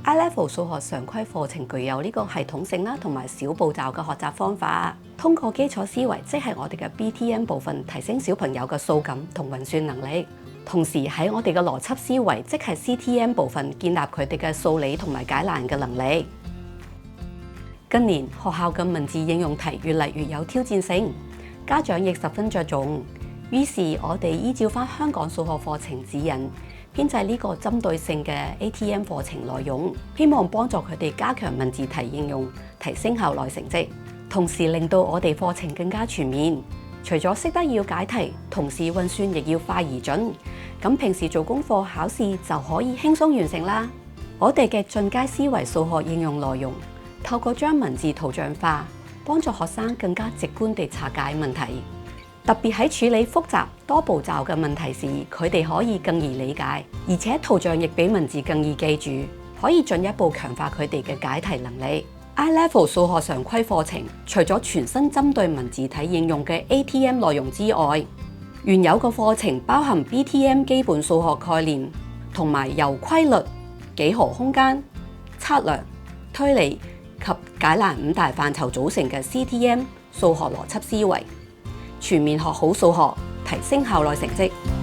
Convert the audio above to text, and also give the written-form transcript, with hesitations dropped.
iLevel 數學常規課程具有呢個系統性啦，同埋小步驟嘅學習方法，通過基礎思維，即係我哋嘅 BTM 部分，提升小朋友嘅數感同運算能力。同時喺我哋嘅邏輯思維，即係 CTM 部分，建立佢哋嘅數理同埋解難嘅能力。近年學校嘅文字應用題越嚟越有挑戰性，家長亦十分着重。於是我哋依照翻香港數學課程指引，編製呢個針對性嘅 ATM 課程內容，希望幫助佢哋加強文字題應用，提升校內成績，同時令到我哋課程更加全面。除咗識得要解題，同時運算亦要快而準，咁平時做功課考試就可以輕鬆完成啦。我哋嘅進階思維數學應用內容，透過將文字圖像化，幫助學生更加直觀地拆解問題。特別喺處理複雜多步驟嘅問題時，佢哋可以更易理解，而且圖像亦比文字更易記住，可以進一步強化佢哋嘅解題能力。iLevel 數學常規課程除咗全新針對文字題應用嘅 ATM 內容之外，原有嘅課程包含 BTM 基本數學概念，同埋由規律、幾何空間、測量、推理及解難5大範疇組成嘅 CTM 數學邏輯思維，全面學好數學，提升校內成績。